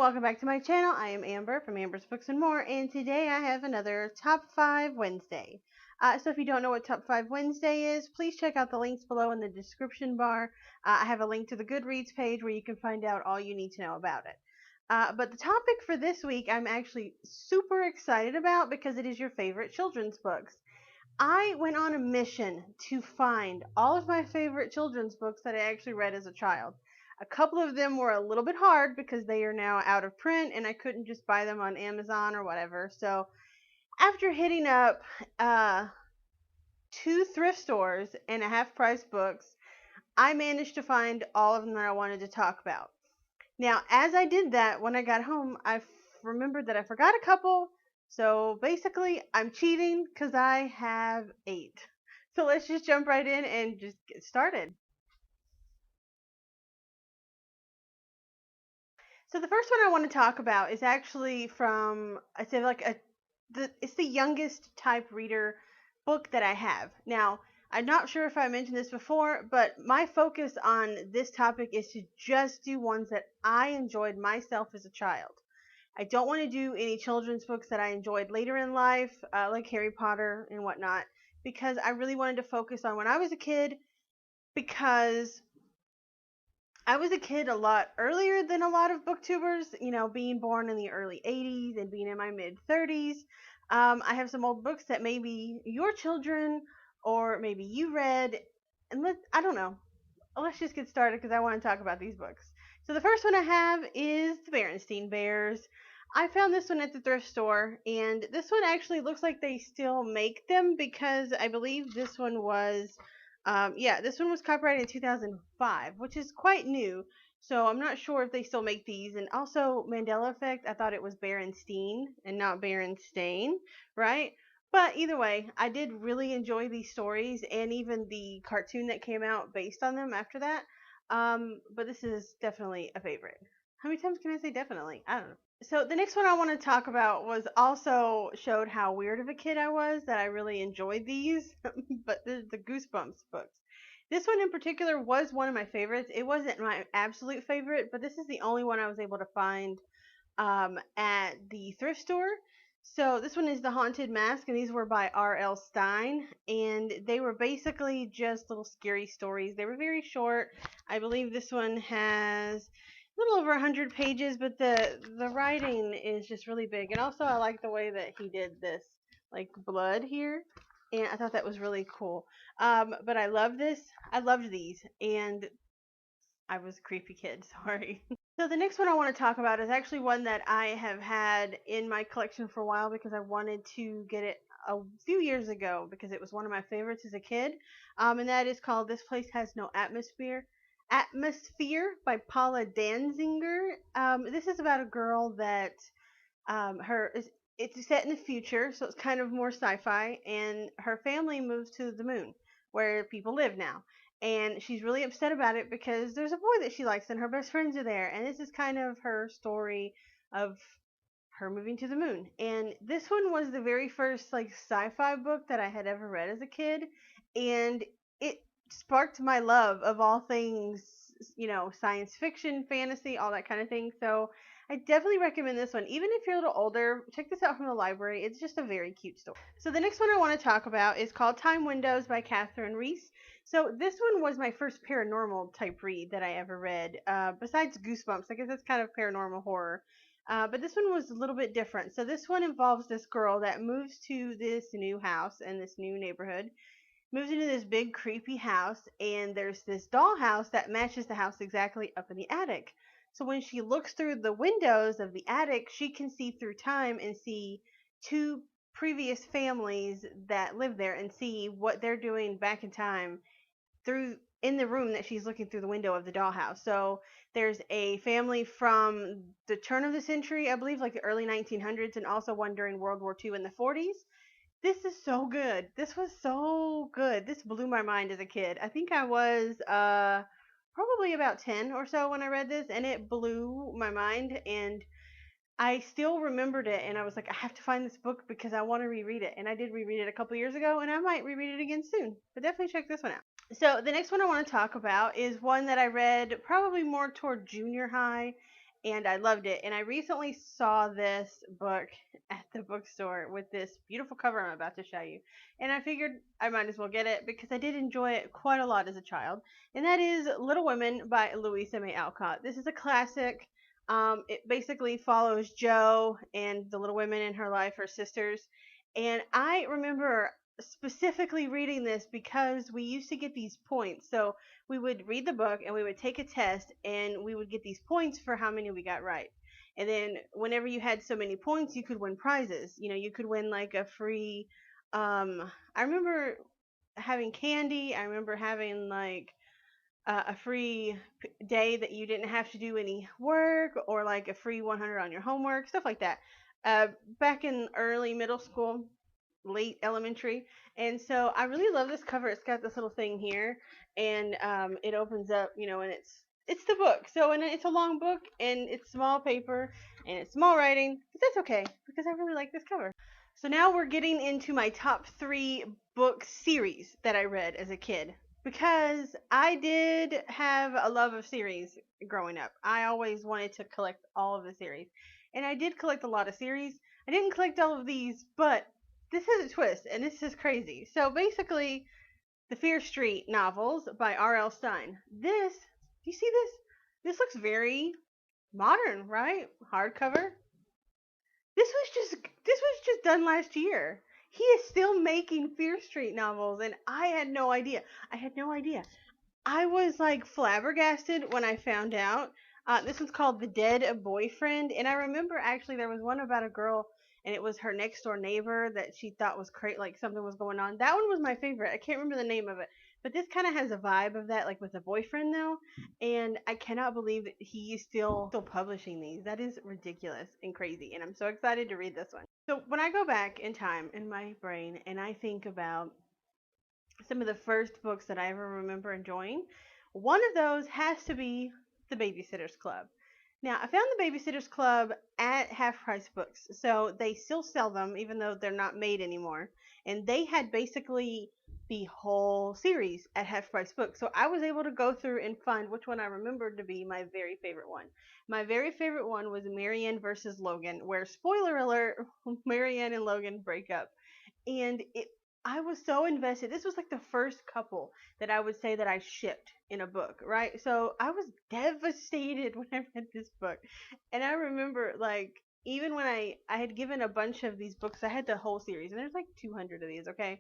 welcome back to my channel. I am Amber from Amber's Books and More, and today I have another Top 5 Wednesday. So if you don't know what Top 5 Wednesday is, please check out the links below in the description bar. I have a link to the Goodreads page where you can find out all you need to know about it. But the topic for this week I'm actually super excited about because it is your favorite children's books. I went on a mission to find all of my favorite children's books that I actually read as a child. A couple of them were a little bit hard because they are now out of print and I couldn't just buy them on Amazon or whatever. So after hitting up two thrift stores and a half price books, I managed to find all of them that I wanted to talk about. Now, as I did that, when I got home, I remembered that I forgot a couple. So basically, I'm cheating because I have 8. So let's just jump right in and just get started. So the first one I want to talk about is actually from, I say like it's the youngest type reader book that I have. Now, I'm not sure if I mentioned this before, but my focus on this topic is to just do ones that I enjoyed myself as a child. I don't want to do any children's books that I enjoyed later in life, like Harry Potter and whatnot, because I really wanted to focus on when I was a kid, because I was a kid a lot earlier than a lot of booktubers, being born in the early 80s and being in my mid 30s. I have some old books that maybe your children or maybe you read, and I don't know. Let's just get started because I want to talk about these books. So the first one I have is the Berenstein Bears. I found this one at the thrift store, and this one actually looks like they still make them because I believe this one was this one was copyrighted in 2005, which is quite new. So I'm not sure if they still make these. And also Mandela Effect, I thought it was Berenstein and not Berenstain, right? But either way, I did really enjoy these stories and even the cartoon that came out based on them after that. But this is definitely a favorite. How many times can I say definitely? I don't know. So the next one I want to talk about was also showed how weird of a kid I was that I really enjoyed these, but the Goosebumps books. This one in particular was one of my favorites. It wasn't my absolute favorite, but this is the only one I was able to find at the thrift store. So this one is The Haunted Mask, and these were by R.L. Stine, and they were basically just little scary stories. They were very short. I believe this one has a little over 100 pages, but the writing is just really big. And also I like the way that he did this, like blood here, and I thought that was really cool. But I love this. I loved these, and I was a creepy kid. Sorry. So the next one I want to talk about is actually one that I have had in my collection for a while because I wanted to get it a few years ago because it was one of my favorites as a kid. And that is called This Place Has No Atmosphere. Atmosphere by Paula Danziger. This is about a girl that it's set in the future, so it's kind of more sci-fi, and her family moves to the moon where people live now. And she's really upset about it because there's a boy that she likes and her best friends are there. And this is kind of her story of her moving to the moon. And this one was the very first like sci-fi book that I had ever read as a kid, and it sparked my love of all things, science fiction, fantasy, all that kind of thing. So I definitely recommend this one. Even if you're a little older, check this out from the library. It's just a very cute story. So the next one I want to talk about is called Time Windows by Catherine Reese. So this one was my first paranormal type read that I ever read, besides Goosebumps. I guess that's kind of paranormal horror. But this one was a little bit different. So this one involves this girl that moves to this new house and this new neighborhood, moves into this big creepy house, and there's this dollhouse that matches the house exactly up in the attic. So when she looks through the windows of the attic, she can see through time and see two previous families that live there and see what they're doing back in time through in the room that she's looking through the window of the dollhouse. So there's a family from the turn of the century, I believe, like the early 1900s, and also one during World War II in the 40s. This is so good. This was so good. This blew my mind as a kid. I think I was probably about 10 or so when I read this, and it blew my mind, and I still remembered it, and I was like, I have to find this book because I want to reread it. And I did reread it a couple years ago, and I might reread it again soon. But definitely check this one out. So the next one I want to talk about is one that I read probably more toward junior high, and I loved it. And I recently saw this book at the bookstore with this beautiful cover I'm about to show you. And I figured I might as well get it because I did enjoy it quite a lot as a child. And that is Little Women by Louisa May Alcott. This is a classic. It basically follows Jo and the little women in her life, her sisters. And I remember specifically reading this because we used to get these points. So we would read the book and we would take a test and we would get these points for how many we got right. And then whenever you had so many points, you could win prizes. You know, you could win like a free I remember having candy. I remember having like a free day that you didn't have to do any work, or like a free 100 on your homework, stuff like that. Uh, Back in early middle school, late elementary. And so I really love this cover. It's got this little thing here, and it opens up, and it's the book. So, and it's a long book, and it's small paper, and it's small writing, but that's okay because I really like this cover. So now we're getting into my top 3 book series that I read as a kid, because I did have a love of series growing up. I always wanted to collect all of the series, and I did collect a lot of series. I didn't collect all of these, but this is a twist, and this is crazy. So basically, the Fear Street novels by R.L. Stine. This, do you see this? This looks very modern, right? Hardcover. This was just done last year. He is still making Fear Street novels, and I had no idea. I had no idea. I was like flabbergasted when I found out. This one's called The Dead Boyfriend, and I remember actually there was one about a girl, and it was her next door neighbor that she thought was crazy, like something was going on. That one was my favorite. I can't remember the name of it, but this kind of has a vibe of that, like with a boyfriend though. And I cannot believe that he is still publishing these. That is ridiculous and crazy, and I'm so excited to read this one. So when I go back in time in my brain and I think about some of the first books that I ever remember enjoying, one of those has to be The Babysitter's Club. Now, I found The Babysitter's Club at Half Price Books, so they still sell them even though they're not made anymore. And they had basically the whole series at Half Price Books, so I was able to go through and find which one I remembered to be my very favorite one. My very favorite one was Marianne versus Logan, where, spoiler alert, Marianne and Logan break up. And I was so invested. This was like the first couple that I would say that I shipped in a book, right? So I was devastated when I read this book. And I remember, like, even when I had given a bunch of these books, I had the whole series, and there's like 200 of these, okay?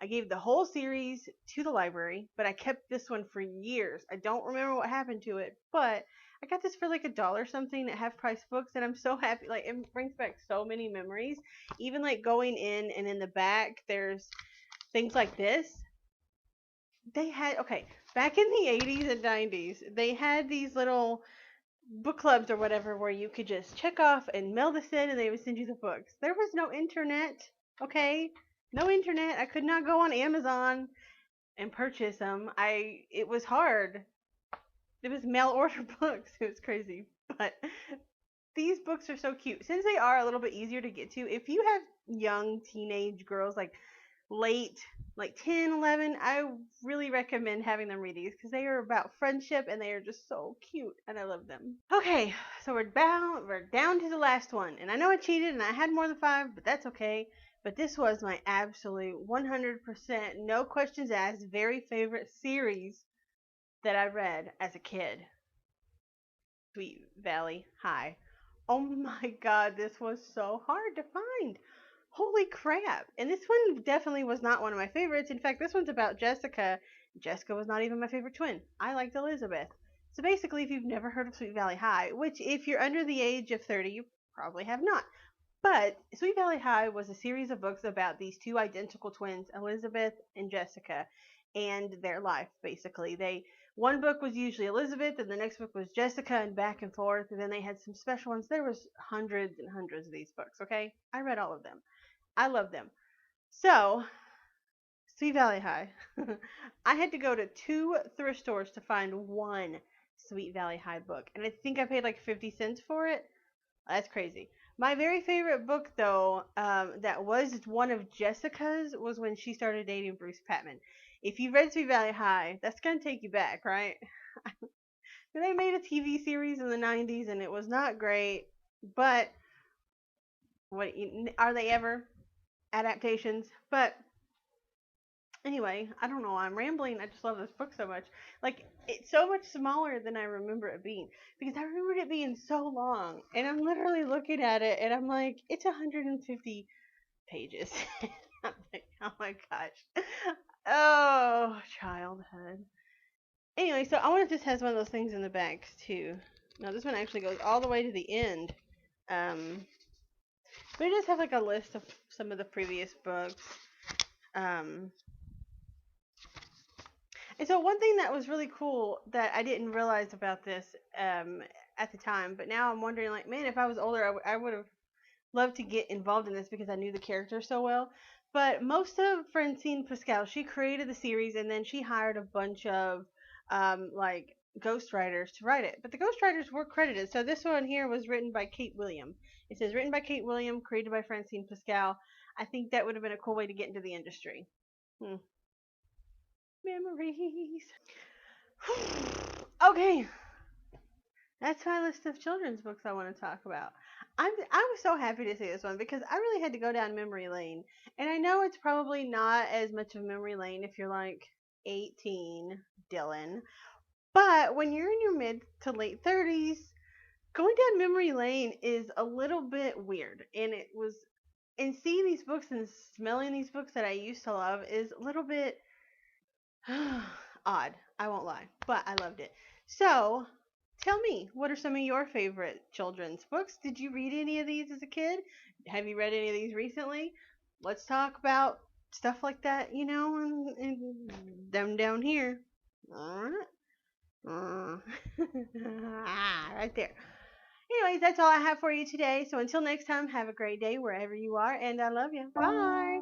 I gave the whole series to the library, but I kept this one for years. I don't remember what happened to it, but I got this for like $1 something at Half Price Books, and I'm so happy. Like, it brings back so many memories. Even like going in, and in the back there's things like this. They had, okay, back in the 80s and 90s, they had these little book clubs or whatever where you could just check off and mail this in and they would send you the books. There was no internet, okay? No internet. I could not go on Amazon and purchase them. It was hard. It was mail order books. It was crazy. But these books are so cute. Since they are a little bit easier to get to, if you have young teenage girls, like late, like 10, 11, I really recommend having them read these because they are about friendship and they are just so cute and I love them. Okay, so we're down to the last one. And I know I cheated and I had more than 5, but that's okay. But this was my absolute 100%, no questions asked, very favorite series that I read as a kid. Sweet Valley High. Oh my god, this was so hard to find. Holy crap. And this one definitely was not one of my favorites. In fact, this one's about Jessica. Jessica was not even my favorite twin. I liked Elizabeth. So basically, if you've never heard of Sweet Valley High, which if you're under the age of 30, you probably have not. But Sweet Valley High was a series of books about these two identical twins, Elizabeth and Jessica, and their life, basically. One book was usually Elizabeth, and the next book was Jessica, and back and forth, and then they had some special ones. There was hundreds and hundreds of these books, okay? I read all of them. I love them. So, Sweet Valley High. I had to go to 2 thrift stores to find one Sweet Valley High book, and I think I paid like 50 cents for it. That's crazy. My very favorite book, though, that was one of Jessica's, was when she started dating Bruce Patman. If you read Sweet Valley High, that's gonna take you back, right? They made a TV series in the 90s and it was not great, but what are they ever adaptations? But anyway, I don't know why I'm rambling. I just love this book so much. Like, it's so much smaller than I remember it being because I remembered it being so long. And I'm literally looking at it and I'm like, it's 150 pages. I'm like, oh my gosh. Oh, childhood. Anyway, so I wonder if this has one of those things in the back too. No, this one actually goes all the way to the end. Um, but it does have like a list of some of the previous books. Um, And so one thing that was really cool that I didn't realize about this at the time, but now I'm wondering, like, man, if I was older, I would have loved to get involved in this because I knew the character so well. But most of Francine Pascal, she created the series and then she hired a bunch of like ghostwriters to write it. But the ghostwriters were credited. So this one here was written by Kate William. It says written by Kate William, created by Francine Pascal. I think that would have been a cool way to get into the industry. Hmm. Memories. Okay, that's my list of children's books I want to talk about. I was so happy to see this one because I really had to go down memory lane, and I know it's probably not as much of memory lane if you're like 18, Dylan, but when you're in your mid to late 30s, going down memory lane is a little bit weird, and it was. And seeing these books and smelling these books that I used to love is a little bit odd. I won't lie, but I loved it. So, tell me, what are some of your favorite children's books? Did you read any of these as a kid? Have you read any of these recently? Let's talk about stuff like that, and them down here. Alright. Right there. Anyways, that's all I have for you today. So until next time, have a great day wherever you are, and I love you. Bye.